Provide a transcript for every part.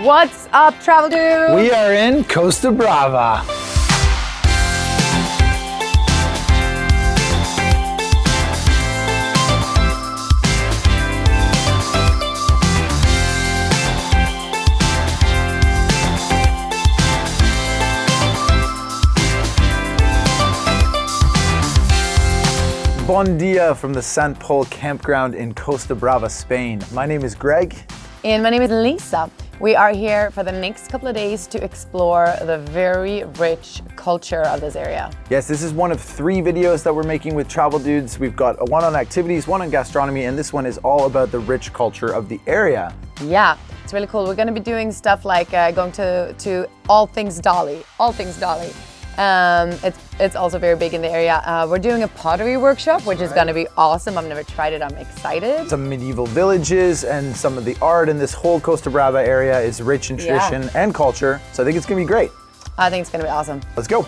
What's up, travel dudes? We are in Costa Brava. Bon dia from the Sant Pol Campground in Costa Brava, Spain. My name is Greg. And my name is Lisa. We are here for the next couple of days to explore the very rich culture of this area. Yes, this is one of 3 videos that we're making with Travel Dudes. We've got one on activities, one on gastronomy, and this one is all about the rich culture of the area. Yeah, it's really cool. We're going to be doing stuff like going to all things Dali. It's also very big in the area. We're doing a pottery workshop, which is going to be awesome. I've never tried it. I'm excited. Some medieval villages and some of the art in this whole Costa Brava area is rich in tradition and culture. So I think it's going to be great. I think it's going to be awesome. Let's go.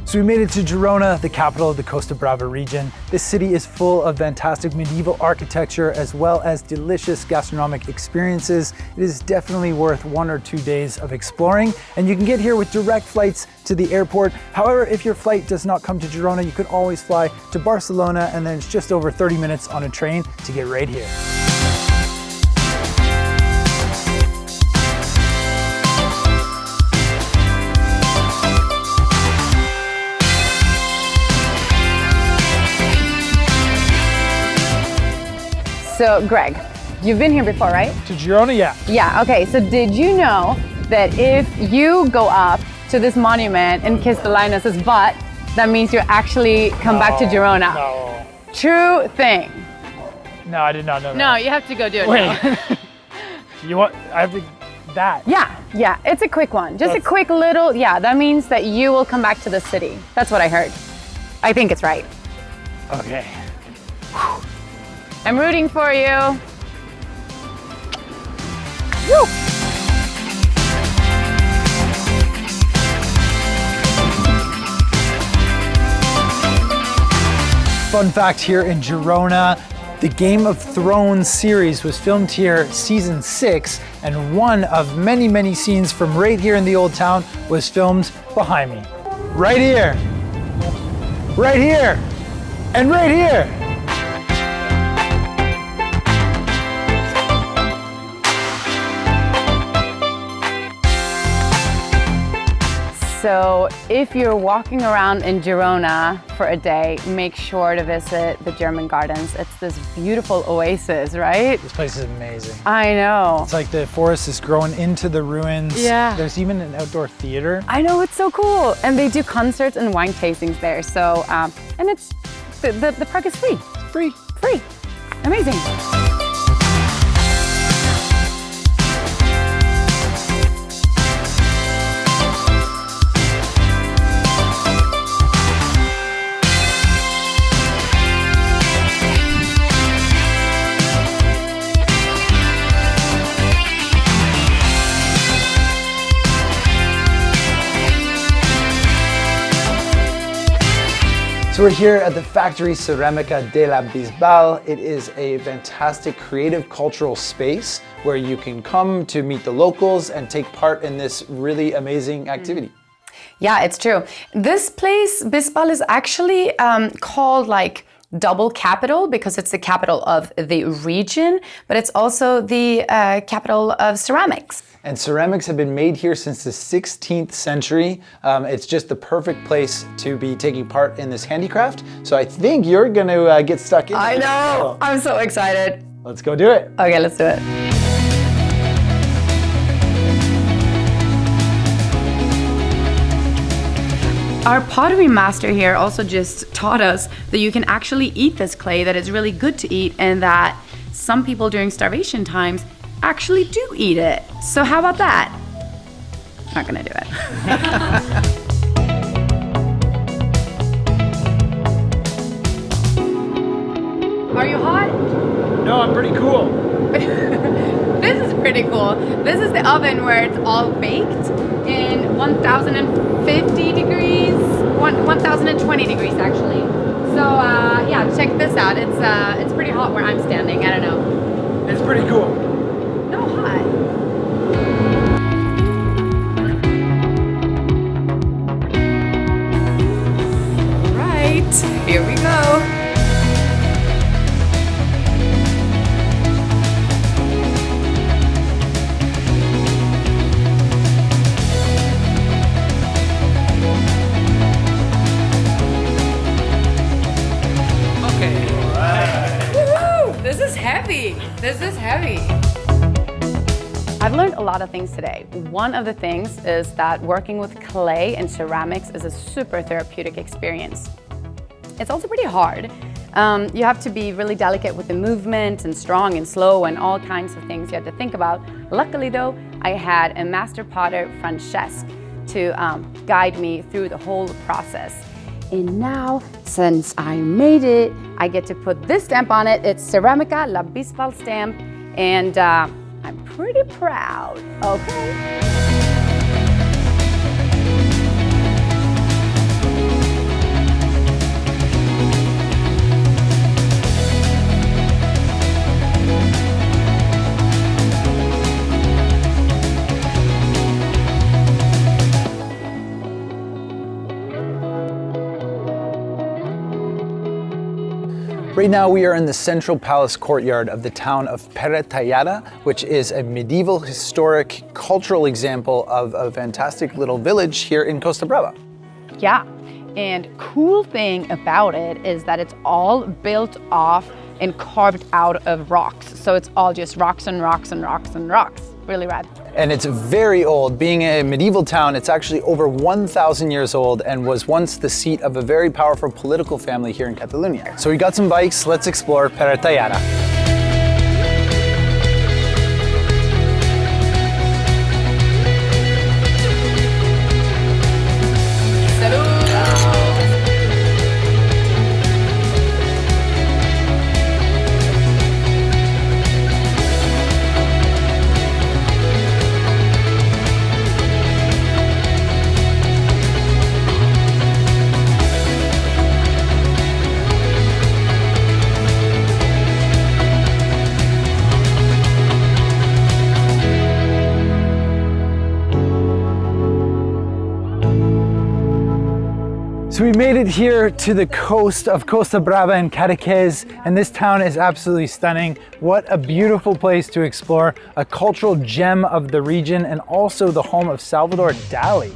So we made it to Girona, the capital of the Costa Brava region. This city is full of fantastic medieval architecture as well as delicious gastronomic experiences. It is definitely worth 1 or 2 days of exploring, and you can get here with direct flights to the airport. However, if your flight does not come to Girona, you can always fly to Barcelona, and then it's just over 30 minutes on a train to get right here. So, Greg, you've been here before, right? To Girona, yeah. Yeah, okay. So did you know that if you go up to this monument and kiss the lioness's butt, that means you actually come back to Girona? No. True thing. No, I did not know that. No, you have to go do it Wait. now. You want, I have to, that? Yeah, it's a quick one. Just a quick little, that means that you will come back to the city. That's what I heard. I think it's right. Okay. I'm rooting for you. Woo! Fun fact here in Girona, the Game of Thrones series was filmed here season 6, and one of many, many scenes from right here in the old town was filmed behind me. Right here, and right here. So if you're walking around in Girona for a day, make sure to visit the German Gardens. It's this beautiful oasis, right? This place is amazing. I know. It's like the forest is growing into the ruins. Yeah. There's even an outdoor theater. I know, it's so cool. And they do concerts and wine tastings there. So, and it's, the park is free. Free. Free. Amazing. So we're here at the Factory Ceramica de la Bisbal. It is a fantastic creative cultural space where you can come to meet the locals and take part in this really amazing activity. Yeah, it's true. This place, Bisbal, is actually called like double capital because it's the capital of the region, but it's also the capital of ceramics. And ceramics have been made here since the 16th century. It's just the perfect place to be taking part in this handicraft. So I think you're gonna get stuck in. I know, I'm so excited. Let's go do it. Okay, let's do it. Our pottery master here also just taught us that you can actually eat this clay, that it's really good to eat, and that some people during starvation times actually do eat it. So how about that? Not gonna do it. this is the oven where it's all baked in 1050 degrees, 1020 degrees actually. So yeah, check this out. It's pretty hot where I'm standing. I don't know. It's pretty cool. No, hot. Right, here we go. This is heavy. This is heavy. I've learned a lot of things today. One of the things is that working with clay and ceramics is a super therapeutic experience. It's also pretty hard. You have to be really delicate with the movement and strong and slow and all kinds of things you have to think about. Luckily though, I had a master potter, Francesc, to guide me through the whole process. And now, since I made it, I get to put this stamp on it. It's Ceramica La Bisbal stamp, and I'm pretty proud, okay? Right now we are in the central palace courtyard of the town of Peratallada, which is a medieval historic cultural example of a fantastic little village here in Costa Brava. Yeah, and cool thing about it is that it's all built off and carved out of rocks. So it's all just rocks and rocks and rocks and rocks. Really rad. And it's very old. Being a medieval town, it's actually over 1,000 years old and was once the seat of a very powerful political family here in Catalonia. So we got some bikes, let's explore Peratallada. So we made it here to the coast of Costa Brava and Cadaqués, and this town is absolutely stunning. What a beautiful place to explore, a cultural gem of the region and also the home of Salvador Dalí.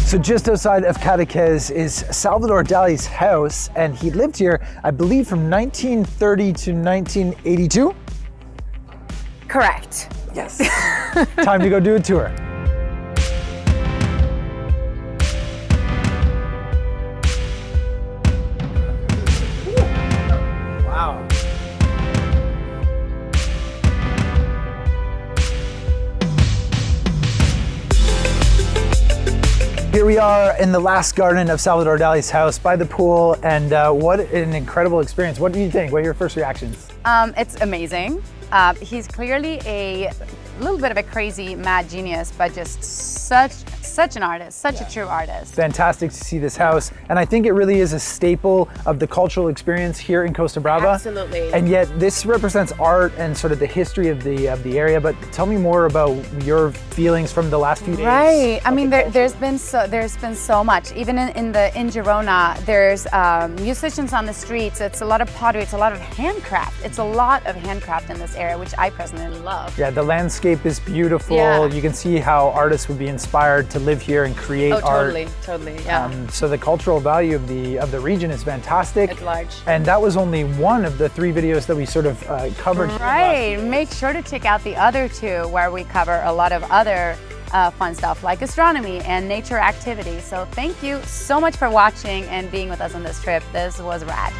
So just outside of Cadaqués is Salvador Dalí's house, and he lived here, I believe, from 1930 to 1982? Correct. Yes. Time to go do a tour. Wow. Here we are in the last garden of Salvador Dalí's house by the pool, and what an incredible experience. What do you think? What are your first reactions? It's amazing. He's clearly a little bit of a crazy mad genius, but just such an artist, such a true artist. Fantastic to see this house, and I think it really is a staple of the cultural experience here in Costa Brava. Absolutely. And yet this represents art and sort of the history of the area. But tell me more about your feelings from the last few days. Right. I mean, there's been so much. Even in Girona, there's musicians on the streets. It's a lot of pottery. It's a lot of handcraft. It's a lot of handcraft in this area, which I personally love. Yeah, the landscape is beautiful. Yeah. You can see how artists would be inspired to live here and create art. Totally, yeah. So the cultural value of the region is fantastic. It's large. And that was only one of the 3 videos that we sort of covered. Right. Make sure to check out the other 2 where we cover a lot of other fun stuff like astronomy and nature activities. So thank you so much for watching and being with us on this trip. This was rad.